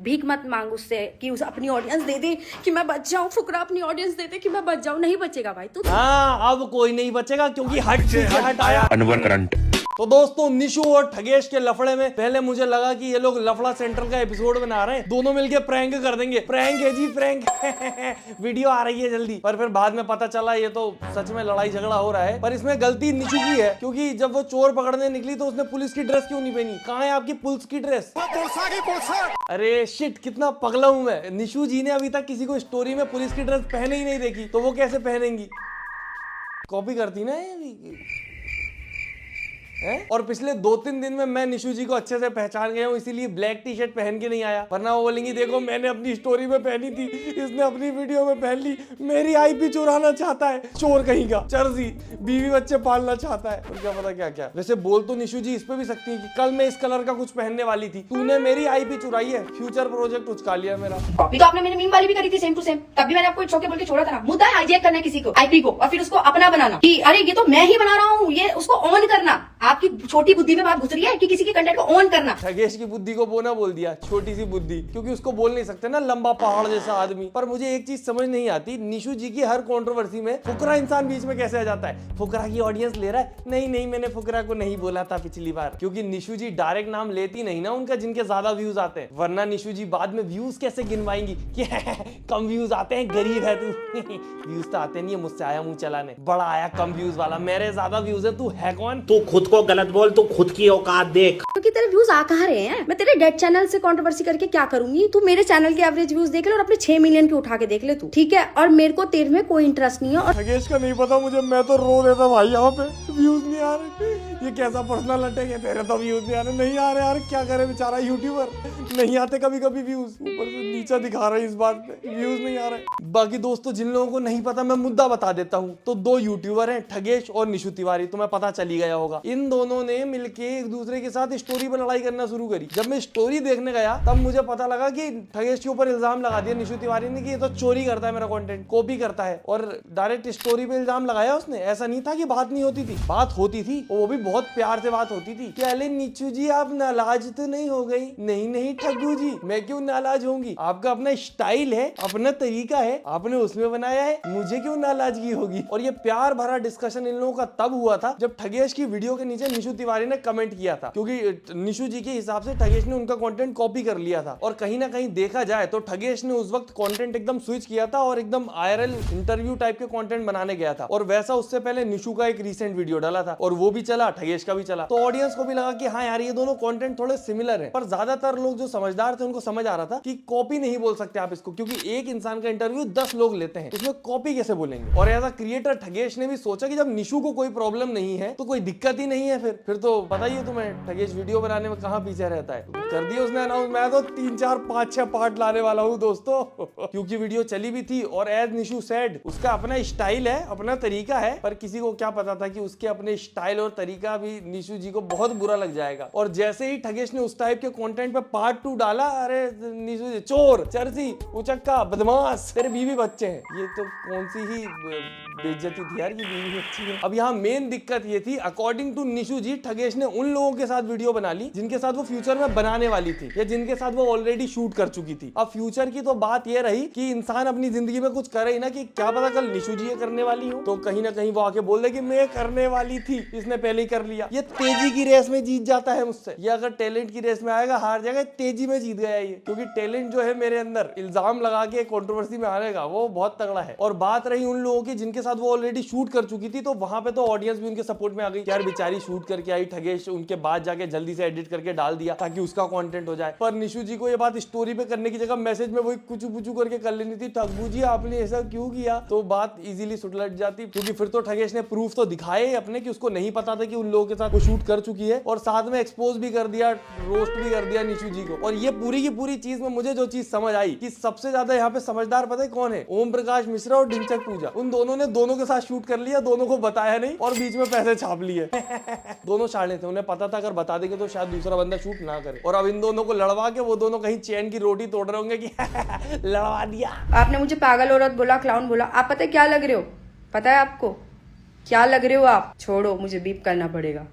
भीख मत मांग उससे कि उसे अपनी ऑडियंस दे दे कि मैं बच जाऊं, फुकरा अपनी ऑडियंस दे दे कि मैं बच जाऊं। नहीं बचेगा भाई तू। हाँ, अब कोई नहीं बचेगा क्योंकि हट आया अनवर करंट। तो दोस्तों निशु और ठगेश के लफड़े में पहले मुझे लगा कि ये लोग लफड़ा सेंटर का एपिसोड बना रहे हैं, दोनों मिलके प्रैंक कर देंगे। प्रैंक है जी, प्रैंक वीडियो आ रही है जल्दी। पर फिर बाद में पता चला ये तो सच में लड़ाई झगड़ा हो रहा है। पर इसमें गलती निशु की है क्योंकि जब वो चोर पकड़ने निकली तो उसने पुलिस की ड्रेस क्यों नहीं पहनी? कहाँ है आपकी पुलिस की ड्रेस? अरे शिट, कितना पगला हूं मैं। निशु जी ने अभी तक किसी को स्टोरी में पुलिस की ड्रेस पहने ही नहीं देखी, तो वो कैसे पहनेंगी? कॉपी करती ना ये। और पिछले 2-3 दिन में मैं निशु जी को अच्छे से पहचान गया हूँ, इसीलिए ब्लैक टी शर्ट पहन के नहीं आया। वरना वो बोलेंगी देखो मैंने अपनी स्टोरी में पहनी थी, इसने अपनी वीडियो में पहन ली, मेरी आईपी चुराना चाहता है, चोर कहीं का, चर्जी, बीवी बच्चे पालना चाहता है और क्या पता क्या क्या। वैसे बोल तो निशु जी इस पे भी सकती है कि कल मैं इस कलर का कुछ पहनने वाली थी, तूने मेरी आईपी चुराई है, फ्यूचर प्रोजेक्ट उचका लिया मेरा। कॉपी तो आपने मेरी मीम वाली भी करी थी सेम टू सेम, तब भी मैंने आपको इट्स ओके बोल के छोड़ा था ना। मुद्दा है हाईजैक करना किसी को आईपी को और फिर उसको अपना बनाना कि अरे ये तो मैं ही बना रहा हूँ, ये उसको ऑन करना। आपकी छोटी बुद्धि में बात घुस रही है कि किसी के कंटेंट को ऑन करना। ठगेश की बुद्धि को बोना बोल दिया, छोटी सी बुद्धि, क्योंकि उसको बोल नहीं सकते ना लंबा पहाड़ जैसा आदमी। पर मुझे एक चीज समझ नहीं आती, निशु जी की हर कंट्रोवर्सी में फुकरा इंसान बीच में कैसे आ जाता है? फुकरा की ऑडियंस ले रहा है, नहीं मैंने फुकरा को नहीं बोला था पिछली बार, क्योंकि निशु जी डायरेक्ट नाम लेती नहीं ना उनका जिनके ज्यादा व्यूज आते हैं। वरना निशु जी बाद में व्यूज कैसे गिनवाएंगी कि कम व्यूज आते हैं, गरीब है तू। व्यूज तो आते नहीं है, मुझसे आया मुंह चलाने, बड़ा आया कम व्यूज वाला, मेरे ज्यादा व्यूज है, तू है कौन? तू खुद को गलत बोल, तू खुद की औकात देख। क्योंकि तेरे व्यूज आ कहाँ रहे हैं? मैं तेरे डेड चैनल से कंट्रोवर्सी करके क्या करूंगी? तू मेरे चैनल के एवरेज व्यूज देख ले और अपने 6 मिलियन के उठा के देख ले तू, ठीक है? और मेरे को तेरे में कोई इंटरेस्ट नहीं है। और ठगेश का नहीं पता मुझे, मैं तो रो देता भाई यहाँ पे, व्यूज नहीं आ रहे। ये कैसा पर्सनल अटैक है? तेरे तो व्यूज नहीं आ रहे, नहीं आ रहे यार, क्या करे बेचारा यूट्यूबर, नहीं आते कभी कभी व्यूज, ऊपर से नीचा दिखा रहा है इस बात पे, व्यूज नहीं आ रहे। बाकी दोस्तों जिन लोगों को नहीं पता मैं मुद्दा बता देता हूँ। तो 2 यूट्यूबर हैं, ठगेश और निशु तिवारी, तुम्हें पता चली गया होगा। इन दोनों ने मिलके एक दूसरे के साथ स्टोरी पर लड़ाई करना शुरू करी। जब मैं स्टोरी देखने गया तब मुझे पता लगा कि ठगेश के ऊपर इल्जाम लगा दिया निशु तिवारी ने कि ये तो चोरी करता है, मेरा कंटेंट कॉपी करता है, और डायरेक्ट स्टोरी पे इल्जाम लगाया उसने। ऐसा नहीं था कि बात नहीं होती थी, बात होती थी, वो भी बहुत प्यार से बात होती थी। क्या ले निशु जी आप नाराज तो नहीं हो गई? नहीं ठग्गू जी, मैं क्यों नाराज होंगी? आपका अपना स्टाइल है, अपना तरीका है, आपने उसमें बनाया है, मुझे क्यों नाराजगी होगी? और ये प्यार भरा डिस्कशन इन लोगों का तब हुआ था जब ठगेश की वीडियो के नीचे निशु तिवारी ने कमेंट किया था, क्योंकि निशु जी के हिसाब से ठगेश ने उनका कंटेंट कॉपी कर लिया था। और कहीं ना कहीं देखा जाए तो ठगेश ने उस वक्त कंटेंट एकदम स्विच किया था और एकदम आईआरएल इंटरव्यू टाइप के कंटेंट बनाने गया था। और वैसा उससे पहले निशु का एक रीसेंट वीडियो डाला था और वो भी चला, ठगेश का भी चला। तो ऑडियंस को भी लगा कि हाँ यार ये दोनों कंटेंट थोड़े सिमिलर है। पर ज्यादातर लोग जो समझदार थे उनको समझ आ रहा था कि कॉपी नहीं बोल सकते आप इसको, क्योंकि एक इंसान का इंटरव्यू 10 लोग लेते हैं, उसमें कॉपी कैसे बोलेंगे? और एज अ क्रिएटर ठगेश ने भी सोचा कि जब निशु को कोई प्रॉब्लम नहीं है तो कोई दिक्कत ही नहीं है, फिर तो पता ही है तुम्हें ठगेश वीडियो बनाने में कहाँ पीछे रहता है। कर दिया उसने अनाउंस, मैं तो 3, 4, 5, 6 पार्ट लाने वाला हूँ दोस्तों। क्योंकि वीडियो चली भी थी और एज निशु सेड उसका अपना स्टाइल है, अपना तरीका है। पर किसी को क्या पता था कि उसके अपने स्टाइल और तरीका भी निशु जी को बहुत बुरा लग जाएगा। और जैसे ही ठगेश ने उस टाइप के कंटेंट पे पार्ट 2 डाला, अरे निशु जी चोर, चर्सी, उचक्का, बदमाश, तेरे बीवी बच्चे हैं। ये तो कौन सी ही बेइज्जती थी यार, ये बीवी बच्ची है। अब यहाँ मेन दिक्कत ये थी, अकॉर्डिंग टू निशु जी, ठगेश ने उन लोगों के साथ वीडियो बना ली जिनके साथ वो फ्यूचर में बनाने वाली थी या जिनके साथ वो ऑलरेडी शूट कर चुकी थी। अब फ्यूचर की तो बात ये रही कि इंसान अपनी जिंदगी में कुछ करे ही ना, कि क्या पता कल निशु जी ये करने वाली हो तो कहीं ना कहीं वो आके बोल दे कि मैं करने वाली थी, इसने पहले ही कर लिया। ये तेजी की रेस में जीत जाता है मुझसे। ये अगर टैलेंट की रेस में आएगा हार जाएगा, तेजी में जीत गया ये, क्योंकि टैलेंट जो है मेरे अंदर इल्जाम लगा के कंट्रोवर्सी में आने का वो बहुत तगड़ा है। और बात रही उन लोगों की जिनके साथ वो ऑलरेडी शूट कर चुकी थी, तो वहां पे तो ऑडियंस भी उनके सपोर्ट में आ गई। यार बेचारी शूट करके आई, ठगेश उनके बाद जाके जल्दी से एडिट करके डाल दिया ताकि उसका कंटेंट हो जाए। पर निशु जी को ये बात स्टोरी पे करने की जगह मैसेज में वही कुछ पुचू करके कर लेनी थी, ठग्गू जी आपने ऐसा क्यों किया, तो बात इजीली सुलझ जाती। क्योंकि फिर तो ठगेश ने प्रूफ तो दिखाए अपने कि उसको नहीं पता था कि उन लोगों के साथ वो शूट कर चुकी है, और साथ में एक्सपोज भी कर दिया, रोस्ट भी कर दिया निशु जी को। और ये पूरी की पूरी चीज में मुझे जो चीज समझ आई कि सबसे ज्यादा यहाँ पे समझदार पता है कौन है? ओम प्रकाश मिश्रा और ढिंचक पूजा। उन दोनों ने दोनों के साथ शूट कर लिया, दोनों को बताया नहीं और बीच में पैसे छाप लिए। दोनों शाणे थे, उन्हें पता था अगर बता देंगे तो शायद दूसरा बंदा शूट ना करे। और अब इन दोनों को लड़वा के वो दोनों कहीं चैन की रोटी तोड़ रहे होंगे कि लड़वा दिया। आपने मुझे पागल औरत बोला, क्लाउन बोला, आप पता है क्या लग रहे हो? पता है आपको क्या लग रहे हो आप? छोड़ो, मुझे बीप करना पड़ेगा,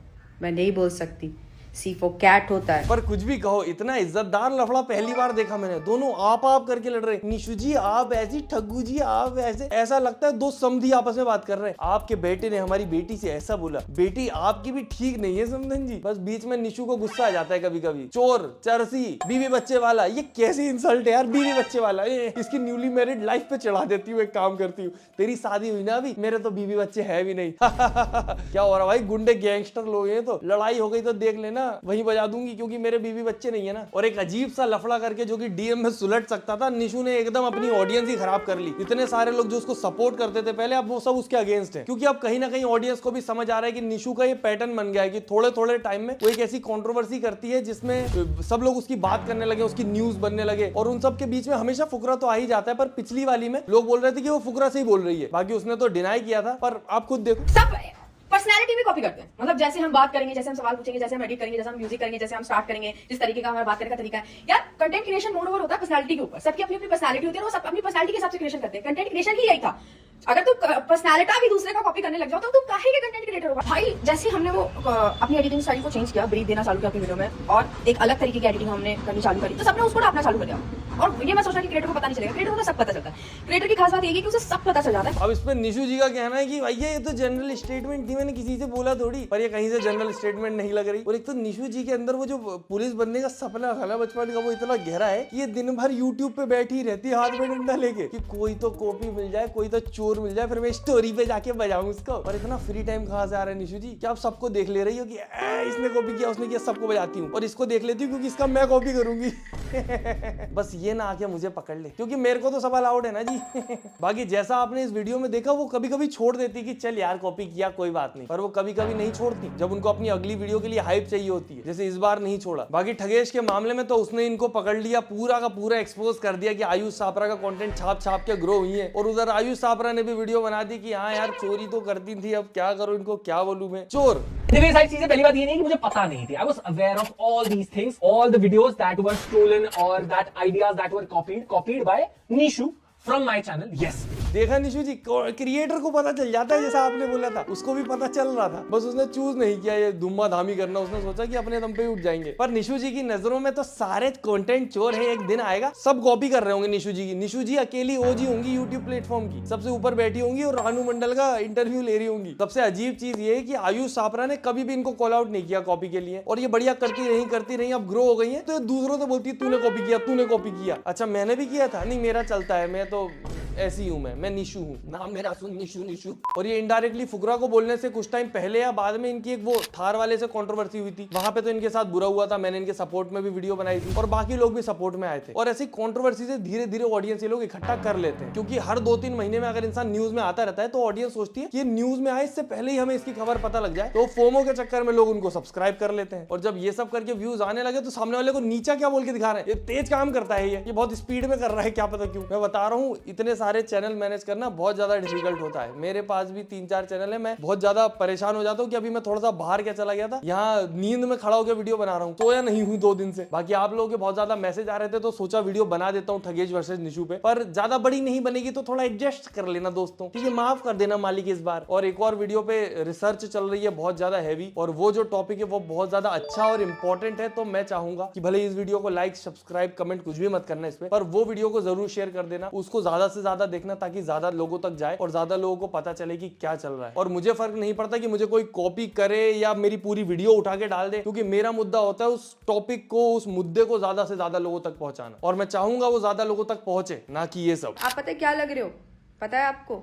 मैं नहीं बोल सकती। सी फॉर कैट होता है। पर कुछ भी कहो, इतना इज्जतदार लफड़ा पहली बार देखा मैंने। दोनों आप करके लड़ रहे, निशु जी आप ऐसी, ठग्गू जी आप ऐसे। ऐसा लगता है दो समधी आपस में बात कर रहे हैं। आपके बेटे ने हमारी बेटी से ऐसा बोला, बेटी आपकी भी ठीक नहीं है समधन जी। बस बीच में निशु को गुस्सा आ जाता है कभी कभी। चोर, चरसी, बीवी बच्चे वाला, ये कैसी इंसल्ट है यार, बीवी बच्चे वाला। इसकी न्यूली मैरिड लाइफ पे चढ़ा देती हूँ। एक काम करती हूँ, तेरी शादी हुई ना अभी, मेरे तो बीवी बच्चे है भी नहीं। क्या हो रहा भाई, गुंडे गैंगस्टर लोग हैं, तो लड़ाई हो गई तो देख लेना, वहीं बजा दूंगी, क्योंकि मेरे बीवी बच्चे नहीं है ना। और एक अजीब सा लफड़ा करके जो कि डीएम में सुलट सकता था, निशु ने एकदम अपनी ऑडियंस ही खराब कर ली। इतने सारे लोग जो उसको सपोर्ट करते थे पहले, अब वो सब उसके अगेंस्ट है। क्योंकि अब कहीं ना कहीं ऑडियंस को भी समझ आ रहा है कि निशु का ये पैटर्न बन गया है कि थोड़े थोड़े टाइम में वो एक ऐसी कंट्रोवर्सी करती है जिसमें सब लोग उसकी बात करने लगे, उसकी न्यूज बनने लगे। और उन सब के बीच में हमेशा फुकरा तो आ ही जाता है। पर पिछली वाली में लोग बोल रहे थे कि वो फुकरा से ही बोल रही है, बाकी उसने तो डिनाई किया था। पर आप खुद देखो, सब पर्सनालिटी भी कॉपी करते हैं। मतलब जैसे हम बात करेंगे, जैसे हम सवाल पूछेंगे, जैसे हम एडिट करेंगे, जैसे हम म्यूजिक करेंगे, जैसे हम स्टार्ट करेंगे, जिस तरीके का हमारा बात करने का तरीका है यार। कंटेंट क्रिएशन मोड ओवर होता है पर्सनालिटी के ऊपर। सबकी अपनी अपनी पर्सनालिटी होती है, वो सब अपनी पर्सनालिटी के हिसाब से क्रिएशन करते हैं। कंटेंट क्रिएशन ही यही था। अगर तू पर्सनालिटी भी दूसरे का कॉपी करने लग जाओ तो तू काहे के कंटेंट क्रिएटर होगा भाई। जैसे हमने वो अपनी एडिटिंग स्टाइल को चेंज किया, ब्रीफ देना चालू किया अपनी वीडियो में, और एक अलग तरीके की एडिटिंग हमने करनी चालू करी, तो सबने उसको डालना चालू कर दिया। और ये मैं सोचा कि क्रिएटर को पता नहीं चलेगा, क्रिएटर को सब पता चलता है। क्रिएटर की खास बात ये है कि उसे सब पता चल जाता है। अब इस पर निशु जी का कहना है कि भैया ये तो जनरल स्टेटमेंट थी, मैंने किसी से बोला थोड़ी। पर ये कहीं से जनरल स्टेटमेंट नहीं लग रही। और एक तो निशु जी के अंदर वो जो पुलिस बनने का सपना था ना बचपन का, वो इतना गहरा है कि ये दिन भर यूट्यूब पे बैठी रहती है हाथ में डंडा लेके कि कोई तो कॉपी मिल जाए, कोई तो चोर मिल जाए, फिर मैं स्टोरी पे जाके बजाऊं उसको। और इतना फ्री टाइम कहाँ से आ रहा है निशु जी? क्या आप सबको देख ले रही हो कि इसने कॉपी किया, उसने किया, सबको बजाती हूँ। और इसको देख लेती हूँ क्योंकि इसका मैं कॉपी करूंगी। बस ये ना आके मुझे पकड़ ले, क्योंकि मेरे को तो सब अलाउड है ना जी। बाकी जैसा आपने इस वीडियो में देखा, वो कभी कभी छोड़ देती कि चल यार कॉपी किया कोई बात नहीं, पर वो कभी कभी नहीं छोड़ती जब उनको अपनी अगली वीडियो के लिए हाइप चाहिए होती है, जैसे इस बार नहीं छोड़ा। बाकी ठगेश के मामले में तो उसने इनको पकड़ लिया, पूरा का पूरा एक्सपोज कर दिया कि आयुष सापरा का कंटेंट छाप छाप के ग्रो हुई है। और उधर आयुष सापरा ने भी वीडियो बना दी कि हाँ यार चोरी तो करती थी, अब क्या करूं, इनको क्या बोलूं मैं, चोर। मेरी सारी चीजें, पहली बात ये नहीं कि मुझे पता नहीं थी। I was aware of all these things, all the videos that were stolen or that ideas that were copied by Nishu from my channel. Yes. देखा निशु जी, क्रिएटर को पता चल जाता है, जैसा आपने बोला था, उसको भी पता चल रहा था। बस उसने चूज नहीं किया ये धुम्मा धामी करना, उसने सोचा कि अपने दम पे ही उठ जाएंगे। पर निशु जी की नजरों में तो सारे कंटेंट चोर है। एक दिन आएगा सब कॉपी कर रहे होंगे निशु जी की। निशु जी अकेली ओजी होंगी यूट्यूब प्लेटफॉर्म की, सबसे ऊपर बैठी होंगी और रानू मंडल का इंटरव्यू ले रही होंगी। सबसे अजीब चीज ये है कि आयुष सापरा ने कभी भी इनको कॉल आउट नहीं किया कॉपी के लिए, और ये बढ़िया करती रही, अब ग्रो हो गई है, तो दूसरों से बोलती है तूने कॉपी किया, तूने कॉपी किया। अच्छा मैंने भी किया था? नहीं, मेरा चलता है, मैं तो ऐसी हूं, मैं निशु हूं, नाम मेरा सुन निशु। और ये इनडायरेक्टली फुकरा को बोलने से कुछ टाइम पहले या बाद में इनकी एक वो थार वाले से कंट्रोवर्सी हुई थी, वहां पे तो इनके साथ बुरा हुआ था। मैंने इनके सपोर्ट में भी वीडियो बनाई थी और बाकी लोग भी सपोर्ट में आए थे। और ऐसी कंट्रोवर्सी से धीरे धीरे ऑडियंस ये लोग इकट्ठा कर लेते हैं, क्योंकि हर 2-3 महीने में अगर इंसान न्यूज में आता रहता है तो ऑडियंस सोचती है कि न्यूज में आए इससे पहले ही हमें इसकी खबर पता लग जाए, तो फोमो के चक्कर में लोग उनको सब्सक्राइब कर लेते हैं। और जब ये सब करके व्यूज आने लगे तो सामने वाले को नीचा क्या बोल के दिखा रहे हैं, ये तेज काम करता है, ये बहुत स्पीड में कर रहा है, क्या पता क्यों। मैं बता रहा हूँ, इतने सारे चैनल मैनेज करना बहुत ज्यादा डिफिकल्ट होता है। मेरे पास भी 3-4 चैनल है, मैं बहुत ज्यादा परेशान हो जाता हूँ कि अभी मैं थोड़ा सा बाहर क्या चला गया था, यहाँ नींद में खड़ा होकर वीडियो बना रहा हूँ, सोया नहीं हूँ 2 दिन से। बाकी आप लोगों के बहुत ज्यादा मैसेज आ रहे थे तो सोचा वीडियो बना देता हूँ ठगेश वर्सेस निशु पे, पर ज्यादा बड़ी नहीं बनेगी तो थोड़ा एडजस्ट कर लेना दोस्तों, ठीक है, माफ कर देना मालिक इस बार। और एक और वीडियो पे रिसर्च चल रही है बहुत ज्यादा हैवी, और वो जो टॉपिक है वो बहुत ज्यादा अच्छा और इंपॉर्टेंट है, तो मैं चाहूंगा कि भले इस वीडियो को लाइक सब्सक्राइब कमेंट कुछ भी मत करना इस पे, पर वो वीडियो को जरूर शेयर कर देना, उसको ज्यादा से ज्यादा देखना ताकि ज्यादा लोगों तक जाए और ज्यादा लोगों को पता चले कि क्या चल रहा है। और मुझे फर्क नहीं पड़ता कि मुझे कोई कॉपी करे या मेरी पूरी वीडियो उठा के डाल दे, क्योंकि मेरा मुद्दा होता है उस टॉपिक को, उस मुद्दे को ज्यादा से ज्यादा लोगों तक पहुंचाना, और मैं चाहूंगा वो ज्यादा लोगों तक पहुंचे, ना कि ये सब। आप पता है क्या लग रहे हो? पता है आपको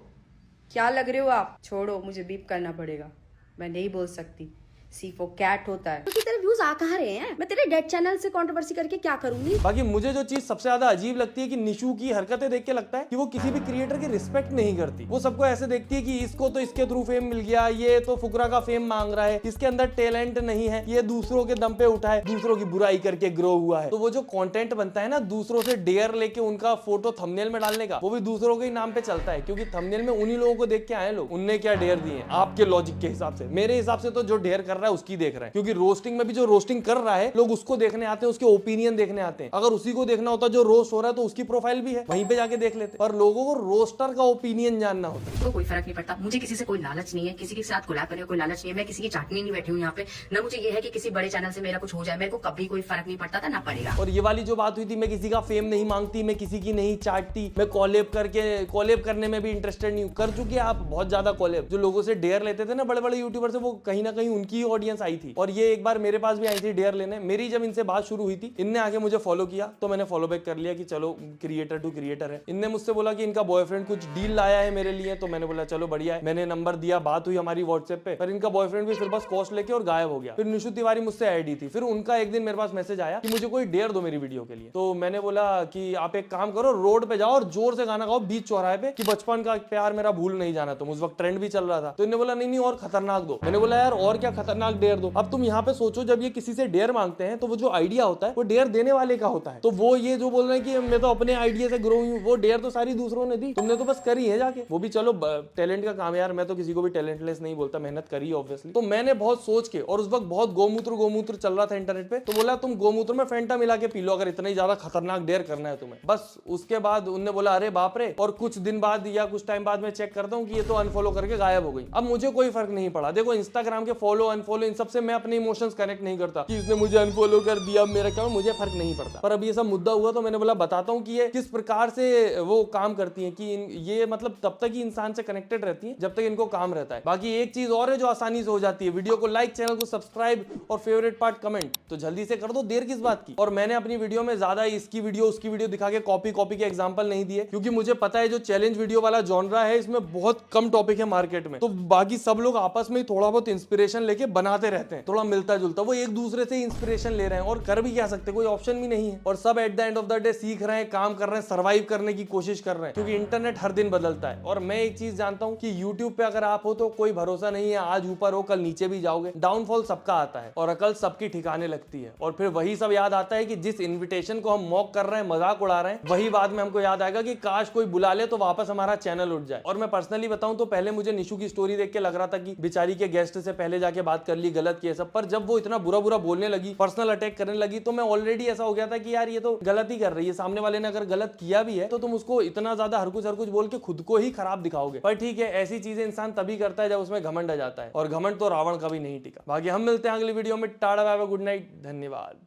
क्या लग रहे हो आप? छोड़ो, मुझे बीप करना पड़ेगा, मैं नहीं बोल सकती। सी फॉर कैट होता है। क्योंकि तेरे व्यूज आ कहाँ रहे हैं? मैं तेरे डेड चैनल से कंट्रोवर्सी करके क्या करूंगी? बाकी मुझे जो चीज सबसे ज्यादा अजीब लगती है कि निशु की हरकतें देख के लगता है कि वो किसी भी क्रिएटर की रिस्पेक्ट नहीं करती। वो सबको ऐसे देखती है कि इसको तो इसके थ्रू फेम मिल गया, ये तो फुकरा का फेम मांग रहा है, इसके अंदर टैलेंट नहीं है, ये दूसरों के दम पे उठा है, दूसरों की बुराई करके ग्रो हुआ है। तो वो जो कंटेंट बनता है ना दूसरों से डेयर लेके उनका फोटो थंबनेल में डालने का, वो भी दूसरों के नाम पे चलता है, क्योंकि थंबनेल में उन्हीं लोगों को देख के आए लोग, उनने क्या डेयर दिए आपके लॉजिक के हिसाब से। मेरे हिसाब से तो जो डेयर कर कर रहा है उसकी देख रहे हैं, क्योंकि रोस्टिंग में भी जो रोस्टिंग कर रहा है लोग उसको देखने आते हैं, उसके ओपिनियन देखने आते हैं। अगर उसी को देखना होता जो रोस्ट हो रहा है तो उसकी प्रोफाइल भी है, वहीं पे जाके देख लेते। पर लोगों को रोस्टर का ओपिनियन जानना होता है। तो कोई फर्क नहीं पड़ता, मुझे किसी से कोई लालच नहीं है, किसी के साथ कोलैब करने का कोई लालच नहीं है, मैं किसी की चाटनी नहीं बैठी हूँ यहाँ पे, न मुझे ये है कि किसी बड़े चैनल से मेरा कुछ हो जाए, मेरे को कभी कोई फर्क नहीं पड़ता था, ना पड़ेगा। और ये वाली जो बात हुई थी, मैं किसी का फेम नहीं मांगती, मैं किसी की नहीं चाटती, मैं कॉलेब करने में भी इंटरेस्टेड नहीं हूँ। कर चुके हैं आप बहुत ज्यादा कॉलेब, जो लोगों से डेयर लेते थे ना बड़े बड़े यूट्यूबर से, वो कहीं ना कहीं उनकी ऑडियंस आई थी। और ये एक बार मेरे पास भी आई थी डेयर लेने। मेरी जब इनसे बात शुरू हुई थी, इनने आगे मुझे फॉलो किया तो मैंने फॉलो बैक कर लिया कि चलो क्रिएटर टू क्रिएटर है। इनने मुझसे बोला कि इनका बॉयफ्रेंड कुछ डील लाया है मेरे लिए, तो मैंने बोला चलो बढ़िया है। मैंने नंबर दिया, बात हुई हमारी व्हाट्सएप पे, पर इनका बॉयफ्रेंड भी फिर बस कॉस्ट लेके और गायब हो गया। फिर निशु तिवारी मुझसे ऐड ही थी। फिर उनका एक दिन मेरे पास मैसेज आया कि मुझे कोई डेयर दो मेरी वीडियो के लिए। तो मैंने बोला कि आप एक काम करो, रोड पे जाओ और जोर से गाना गाओ बीच चौराहे पे कि बचपन का प्यार मेरा भूल नहीं जाना तुम। उस वक्त ट्रेंड भी चल रहा था। तो इन्होंने बोला नहीं और खतरनाक दो। मैंने बोला यार और क्या खतरनाक डेयर दो। अब तुम यहाँ पे सोचो, जब ये किसी से डेयर मांगते हैं तो वो जो आइडिया होता है वो डेयर देने वाले का होता है। तो वो ये जो बोल रहे हैं कि मैं तो अपने आइडिया से ग्रो हूँ, वो डेयर तो सारी दूसरों ने दी, तुमने तो बस करी है जाके। वो भी चलो टैलेंट का काम है यार, मैं तो किसी को भी टैलेंटलेस नहीं बोलता, मेहनत करी ऑब्वियसली। तो मैंने बहुत सोच के, और उस वक्त बहुत गोमूत्र चल रहा था इंटरनेट पे, तो बोला तुम गोमूत्र में फेंटा मिला के पी लो अगर इतना ही ज्यादा खतरनाक डेयर करना है तुम्हें। बस उसके बाद उन्होंने बोला अरे बाप रे। और कुछ दिन बाद या कुछ टाइम बाद मैं चेक करता हूँ कि ये तो अनफॉलो करके गायब हो गई। अब मुझे कोई फर्क नहीं पड़ा। देखो इंस्टाग्राम के फॉलो अनफॉलो इन सबसे मैं अपने इमोशंस कनेक्ट नहीं करता कि इसने मुझे अनफॉलो कर दिया, मेरा क्या, मुझे फर्क नहीं पड़ता। पर अब ये सब मुद्दा हुआ तो मैंने बोला बताता हूँ कि ये किस प्रकार से वो काम करती हैं, कि ये मतलब तब तक ही इंसान से कनेक्टेड रहती है जब तक इनको काम रहता है। बाकी एक चीज और है जो आसानी से हो जाती है, वीडियो को लाइक, चैनल को सब्सक्राइब और फेवरेट पार्ट कमेंट, तो जल्दी से कर दो, देर किस बात की। और मैंने अपनी वीडियो में ज्यादा इसकी वीडियो उसकी वीडियो दिखा के कॉपी के एग्जांपल नहीं दिए, क्योंकि मुझे पता है जो चैलेंज वीडियो वाला जॉनरा है इसमें बहुत कम टॉपिक है मार्केट में। तो बाकी सब लोग आपस में थोड़ा बहुत इंस्पिरेशन लेके बनाते रहते हैं, थोड़ा मिलता जुलता, वो एक दूसरे से इंस्पिरेशन ले रहे हैं और कर भी क्या सकते, कोई ऑप्शन भी नहीं है। और सब at the end of the day सीख रहे हैं, काम कर रहे हैं, सर्वाइव करने की कोशिश कर रहे हैं, क्योंकि इंटरनेट हर दिन बदलता है। और मैं एक चीज जानता हूं कि यूट्यूब पे अगर आप हो तो कोई भरोसा नहीं है, आज ऊपर हो कल नीचे भी जाओगे। डाउनफॉल सबका आता है और अकल सबकी ठिकाने लगती है। और फिर वही सब याद आता है कि जिस इन्विटेशन को हम मॉक कर रहे हैं, मजाक उड़ा रहे हैं, वही बाद में हमको याद आएगा कि काश कोई बुला ले तो वापस हमारा चैनल उठ जाए। और मैं पर्सनली बताऊं तो पहले मुझे निशु की स्टोरी देख के लग रहा था कि बेचारी के गेस्ट से पहले जाके बात कर ली, गलत किया सब। पर जब वो इतना बुरा बोलने लगी, पर्सनल अटैक करने लगी, तो मैं ऑलरेडी ऐसा हो गया था कि यार ये तो गलत ही कर रही है। सामने वाले ने अगर गलत किया भी है तो तुम उसको इतना ज्यादा हर कुछ बोल के खुद को ही खराब दिखाओगे। पर ठीक है, ऐसी चीजें इंसान तभी करता है जब उसमें घमंड आ जाता है, और घमंड तो रावण का भी नहीं टिका। बाकी हम मिलते हैं अगली वीडियो में। Tata bye bye, good night, धन्यवाद।